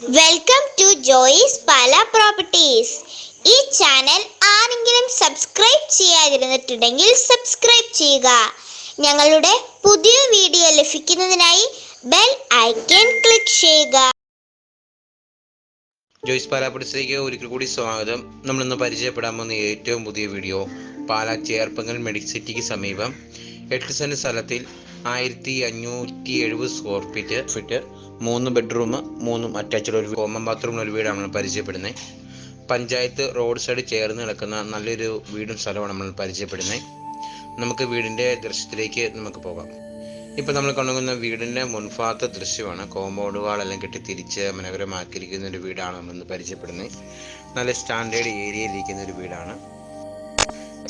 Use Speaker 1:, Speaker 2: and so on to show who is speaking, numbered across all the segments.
Speaker 1: Welcome to Joyce Pala properties. ഈ channel ആരെങ്കിലും subscribe ചെയ്യാതിരുന്നിട്ടുണ്ടെങ്കിൽ സബ്സ്ക്രൈബ് ചെയ്യുക. ഞങ്ങളുടെ പുതിയ വീഡിയോ ലഭിക്കുന്നതിനായി ബെൽ ഐക്കൺ ക്ലിക്ക് ചെയ്യുക.
Speaker 2: ജോയിസ് പാല പ്രോപ്പർട്ടീസിലേക്ക് ഒരിക്കൽ കൂടി സ്വാഗതം. നമ്മളിന്ന് പരിചയപ്പെടാൻ പോകുന്ന ഏറ്റവും പുതിയ വീഡിയോ പാല ചേർപ്പങ്കൽ മെഡിക്കൽ സിറ്റിക്ക് സമീപം 8 സെന്റ് സ്ഥലത്തിൽ 1570 സ്ക്വയർ ഫീറ്റ് 3 ബെഡ്റൂം 3 അറ്റാച്ച്ഡ് ഒരു കോമൺ ബാത്റൂമിൽ ഒരു വീടാണ് നമ്മൾ പരിചയപ്പെടുന്നത്. പഞ്ചായത്ത് റോഡ് സൈഡ് ചേർന്ന് കിടക്കുന്ന നല്ലൊരു വീടും സ്ഥലമാണ് നമ്മൾ പരിചയപ്പെടുന്നത്. നമുക്ക് വീടിൻ്റെ ദൃശ്യത്തിലേക്ക് നമുക്ക് പോകാം. ഇപ്പോൾ നമ്മൾ കണ്ടുപോകുന്ന വീടിൻ്റെ മുൻഭാഗത്തെ ദൃശ്യമാണ്. കോമ്പൗണ്ട് വാളെല്ലാം കെട്ടി തിരിച്ച് മനോഹരമാക്കിയിരിക്കുന്ന ഒരു വീടാണ് നമ്മളിന്ന് പരിചയപ്പെടുന്നത്. നല്ല സ്റ്റാൻഡേർഡ് ഏരിയയിലിരിക്കുന്ന ഒരു വീടാണ്.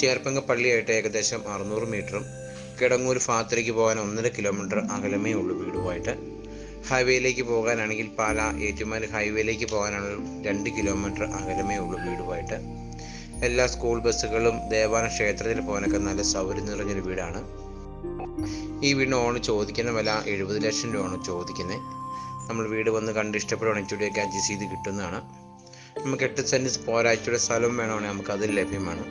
Speaker 2: ചേർപ്പങ്ക പള്ളിയായിട്ട് ഏകദേശം 600 മീറ്ററും കിടങ്ങൂർ ഭാഗത്തേക്ക് പോകാൻ 1.5 കിലോമീറ്റർ അകലമേ ഉള്ളൂ വീടുമായിട്ട്. ഹൈവേയിലേക്ക് പോകാനാണെങ്കിൽ പാല ഏറ്റുമാനൂർ ഹൈവേയിലേക്ക് പോകാനാണെങ്കിൽ 2 കിലോമീറ്റർ അകലമേ ഉള്ളൂ വീടുമായിട്ട്. എല്ലാ സ്കൂൾ ബസ്സുകളും ദേവാലയ ക്ഷേത്രത്തിൽ പോകാനൊക്കെ നല്ല സൗകര്യം നിറഞ്ഞൊരു വീടാണ്. ഈ വീടിന് ഓണ് ചോദിക്കുന്ന വില 70 ലക്ഷം രൂപയാണ് ചോദിക്കുന്നത്. നമ്മൾ വീട് വന്ന് കണ്ട് ഇഷ്ടപ്പെടുവാണെങ്കിൽ ഇച്ചിരിയൊക്കെ അഡ്ജസ്റ്റ് ചെയ്ത് കിട്ടുന്നതാണ്. നമുക്ക് 8 സെൻറ്റ് പോരാഴ്ചയുടെ സ്ഥലം വേണമെങ്കിൽ നമുക്ക് അത് ലഭ്യമാണ്.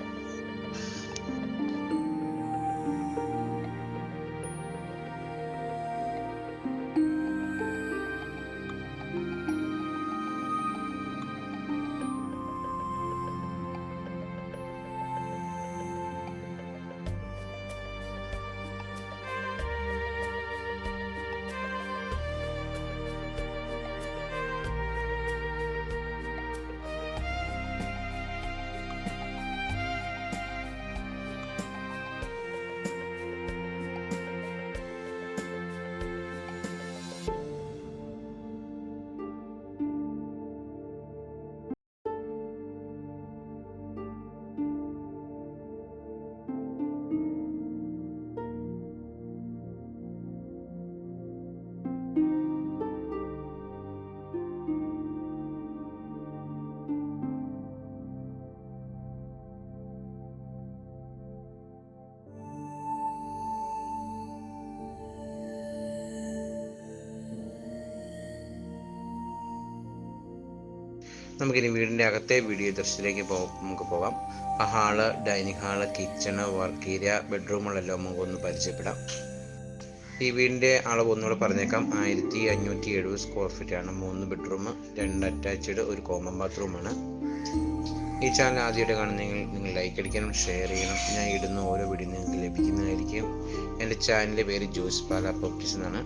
Speaker 2: നമുക്കിനി വീടിൻ്റെ അകത്തെ വീഡിയോ ദൃശ്യത്തിലേക്ക് നമുക്ക് പോകാം. Hall, dining hall, kitchen, work area, ബെഡ്റൂമുകളെല്ലാം നമുക്കൊന്ന് പരിചയപ്പെടാം. ഈ വീടിൻ്റെ അളവ് ഒന്നുകൂടെ പറഞ്ഞേക്കാം. 1570 സ്ക്വയർ ഫീറ്റാണ്. 3 ബെഡ്റൂം 2 അറ്റാച്ച്ഡ് ഒരു കോമൺ ബാത്റൂമാണ്. ഈ ചാനൽ ആദ്യമായിട്ട് കാണുന്നെങ്കിൽ നിങ്ങൾ ലൈക്ക് അടിക്കണം, ഷെയർ ചെയ്യണം. ഞാൻ ഇടുന്ന ഓരോ വീഡിയോ നിങ്ങൾക്ക് ലഭിക്കുന്നതായിരിക്കും. എൻ്റെ ചാനലിൻ്റെ പേര് ജോയിസ് പാല പ്രോപ്പർട്ടീസ് എന്നാണ്.